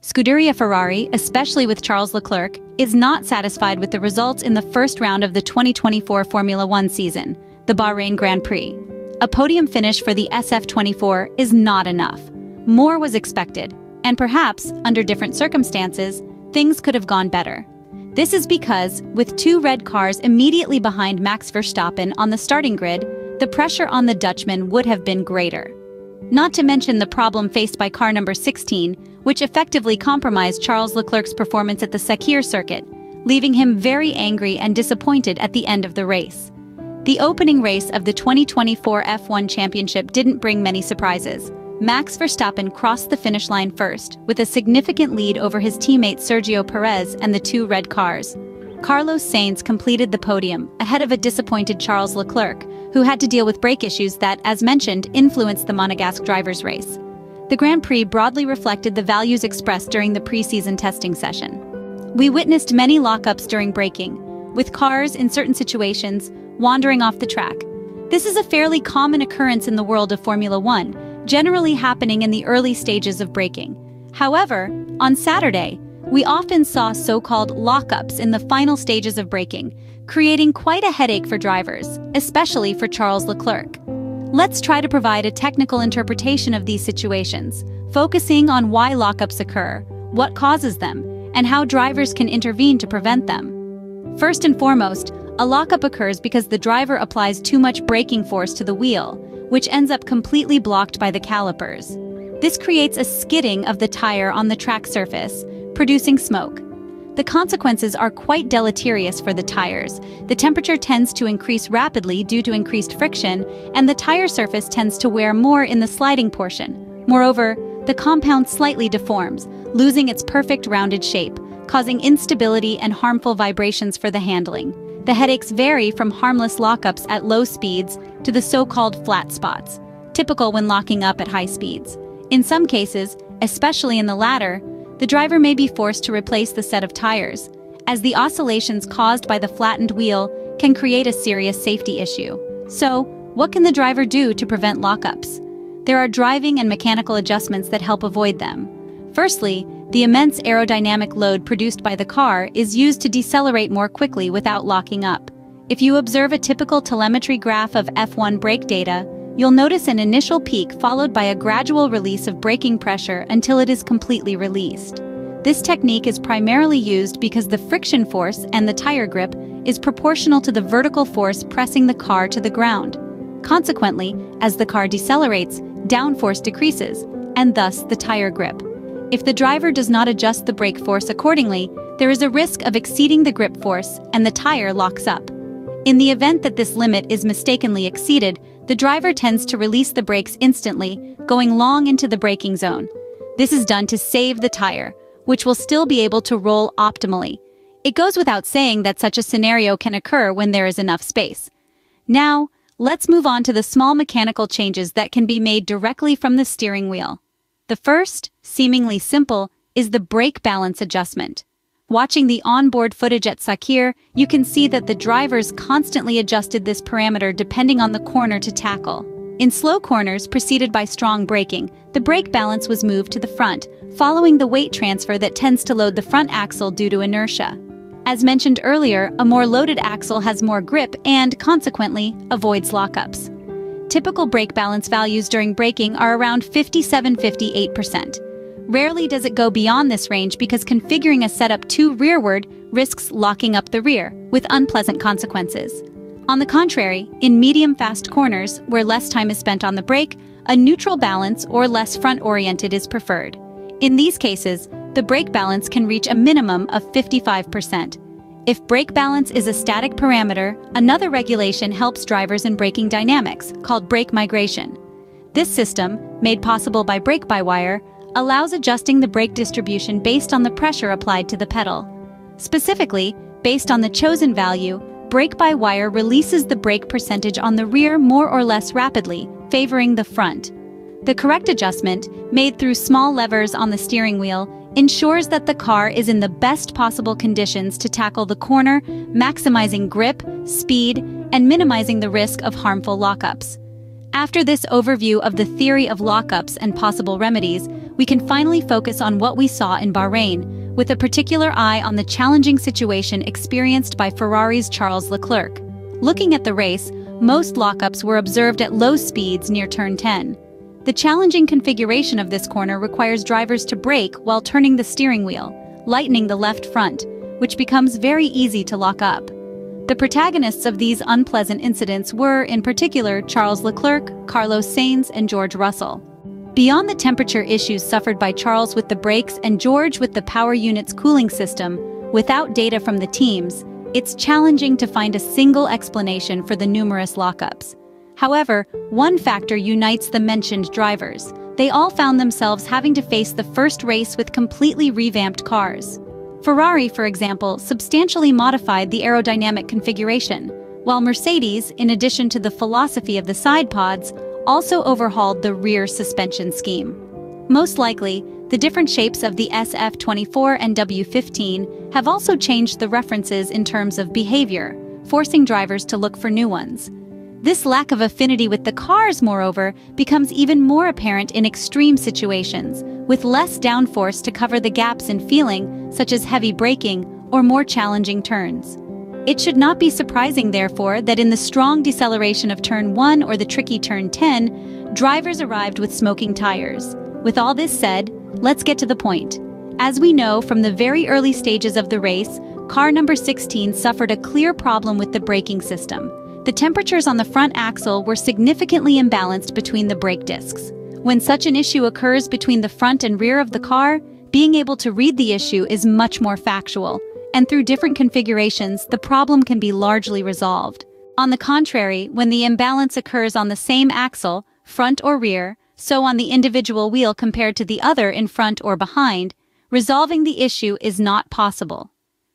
Scuderia Ferrari, especially with Charles Leclerc, is not satisfied with the results in the first round of the 2024 Formula One season, the Bahrain Grand Prix. A podium finish for the SF24 is not enough. More was expected, and perhaps, under different circumstances, things could have gone better. This is because, with two red cars immediately behind Max Verstappen on the starting grid, the pressure on the Dutchman would have been greater. Not to mention the problem faced by car number 16, which effectively compromised Charles Leclerc's performance at the Sakhir circuit, leaving him very angry and disappointed at the end of the race. The opening race of the 2024 F1 Championship didn't bring many surprises. Max Verstappen crossed the finish line first, with a significant lead over his teammate Sergio Perez and the two red cars. Carlos Sainz completed the podium, ahead of a disappointed Charles Leclerc, who had to deal with brake issues that, as mentioned, influenced the Monegasque drivers' race. The Grand Prix broadly reflected the values expressed during the pre-season testing session. We witnessed many lockups during braking, with cars, in certain situations, wandering off the track. This is a fairly common occurrence in the world of Formula One, generally happening in the early stages of braking. However, on Saturday, we often saw so-called lockups in the final stages of braking, creating quite a headache for drivers, especially for Charles Leclerc. Let's try to provide a technical interpretation of these situations, focusing on why lockups occur, what causes them, and how drivers can intervene to prevent them. First and foremost, a lockup occurs because the driver applies too much braking force to the wheel, which ends up completely blocked by the calipers. This creates a skidding of the tire on the track surface, producing smoke. The consequences are quite deleterious for the tires. The temperature tends to increase rapidly due to increased friction, and the tire surface tends to wear more in the sliding portion. Moreover, the compound slightly deforms, losing its perfect rounded shape, causing instability and harmful vibrations for the handling. The headaches vary from harmless lockups at low speeds to the so-called flat spots, typical when locking up at high speeds. In some cases, especially in the latter, the driver may be forced to replace the set of tires, as the oscillations caused by the flattened wheel can create a serious safety issue. So, what can the driver do to prevent lockups? There are driving and mechanical adjustments that help avoid them. Firstly, the immense aerodynamic load produced by the car is used to decelerate more quickly without locking up. If you observe a typical telemetry graph of F1 brake data, you'll notice an initial peak followed by a gradual release of braking pressure until it is completely released. This technique is primarily used because the friction force and the tire grip is proportional to the vertical force pressing the car to the ground. Consequently, as the car decelerates, downforce decreases, and thus the tire grip. If the driver does not adjust the brake force accordingly, there is a risk of exceeding the grip force and the tire locks up. In the event that this limit is mistakenly exceeded, the driver tends to release the brakes instantly, going long into the braking zone. This is done to save the tire, which will still be able to roll optimally. It goes without saying that such a scenario can occur when there is enough space. Now, let's move on to the small mechanical changes that can be made directly from the steering wheel. The first, seemingly simple, is the brake balance adjustment. Watching the onboard footage at Sakhir, you can see that the drivers constantly adjusted this parameter depending on the corner to tackle. In slow corners preceded by strong braking, the brake balance was moved to the front, following the weight transfer that tends to load the front axle due to inertia. As mentioned earlier, a more loaded axle has more grip and, consequently, avoids lockups. Typical brake balance values during braking are around 57–58%. Rarely does it go beyond this range because configuring a setup too rearward risks locking up the rear, with unpleasant consequences. On the contrary, in medium-fast corners, where less time is spent on the brake, a neutral balance or less front-oriented is preferred. In these cases, the brake balance can reach a minimum of 55%. If brake balance is a static parameter, another regulation helps drivers in braking dynamics, called brake migration. This system, made possible by brake-by-wire, allows adjusting the brake distribution based on the pressure applied to the pedal. Specifically, based on the chosen value, brake-by-wire releases the brake percentage on the rear more or less rapidly, favoring the front. The correct adjustment, made through small levers on the steering wheel, ensures that the car is in the best possible conditions to tackle the corner, maximizing grip, speed, and minimizing the risk of harmful lockups. After this overview of the theory of lockups and possible remedies, we can finally focus on what we saw in Bahrain, with a particular eye on the challenging situation experienced by Ferrari's Charles Leclerc. Looking at the race, most lockups were observed at low speeds near turn 10. The challenging configuration of this corner requires drivers to brake while turning the steering wheel, lightening the left front, which becomes very easy to lock up. The protagonists of these unpleasant incidents were, in particular, Charles Leclerc, Carlos Sainz, and George Russell. Beyond the temperature issues suffered by Charles with the brakes and George with the power unit's cooling system, without data from the teams, it's challenging to find a single explanation for the numerous lockups. However, one factor unites the mentioned drivers. They all found themselves having to face the first race with completely revamped cars. Ferrari, for example, substantially modified the aerodynamic configuration, while Mercedes, in addition to the philosophy of the side pods, also overhauled the rear suspension scheme. Most likely, the different shapes of the SF24 and W15 have also changed the references in terms of behavior, forcing drivers to look for new ones. This lack of affinity with the cars, moreover, becomes even more apparent in extreme situations, with less downforce to cover the gaps in feeling, such as heavy braking or more challenging turns. It should not be surprising, therefore, that in the strong deceleration of turn 1 or the tricky turn 10, drivers arrived with smoking tires. With all this said, let's get to the point. As we know from the very early stages of the race, car number 16 suffered a clear problem with the braking system. The temperatures on the front axle were significantly imbalanced between the brake discs. When such an issue occurs between the front and rear of the car, being able to read the issue is much more factual, and through different configurations, the problem can be largely resolved. On the contrary, when the imbalance occurs on the same axle, front or rear, so on the individual wheel compared to the other in front or behind, resolving the issue is not possible.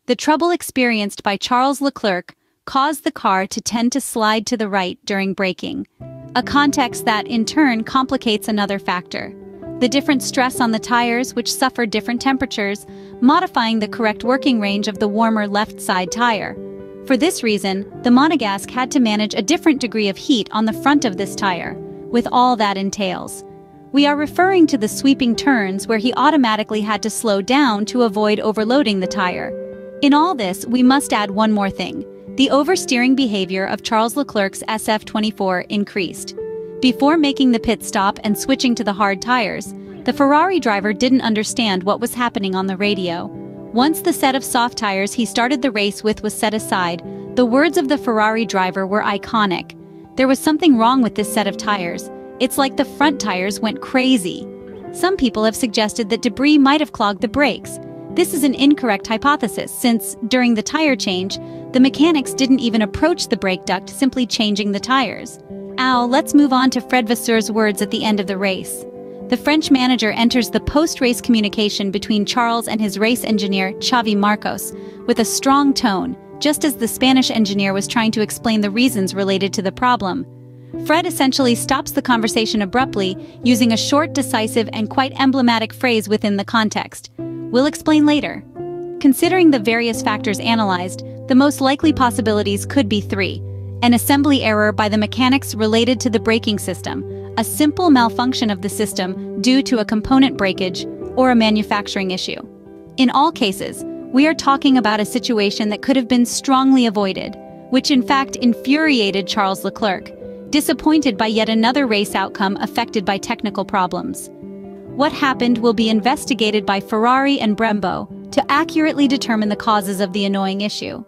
The trouble experienced by Charles Leclerc caused the car to tend to slide to the right during braking, a context that, in turn, complicates another factor: the different stress on the tires, which suffered different temperatures, modifying the correct working range of the warmer left side tire. For this reason, the Monegasque had to manage a different degree of heat on the front of this tire, with all that entails. We are referring to the sweeping turns where he automatically had to slow down to avoid overloading the tire. In all this, we must add one more thing. The oversteering behavior of Charles Leclerc's SF24 increased. Before making the pit stop and switching to the hard tires, the Ferrari driver didn't understand what was happening on the radio. Once the set of soft tires he started the race with was set aside, the words of the Ferrari driver were iconic. There was something wrong with this set of tires. It's like the front tires went crazy. Some people have suggested that debris might have clogged the brakes. This is an incorrect hypothesis, since, during the tire change, the mechanics didn't even approach the brake duct, simply changing the tires. Now, let's move on to Fred Vasseur's words at the end of the race. The French manager enters the post-race communication between Charles and his race engineer, Xavi Marcos, with a strong tone, just as the Spanish engineer was trying to explain the reasons related to the problem. Fred essentially stops the conversation abruptly, using a short, decisive, and quite emblematic phrase within the context. We'll explain later. Considering the various factors analyzed, the most likely possibilities could be three: an assembly error by the mechanics related to the braking system, a simple malfunction of the system due to a component breakage, or a manufacturing issue. In all cases, we are talking about a situation that could have been strongly avoided, which in fact infuriated Charles Leclerc, disappointed by yet another race outcome affected by technical problems. What happened will be investigated by Ferrari and Brembo to accurately determine the causes of the annoying issue.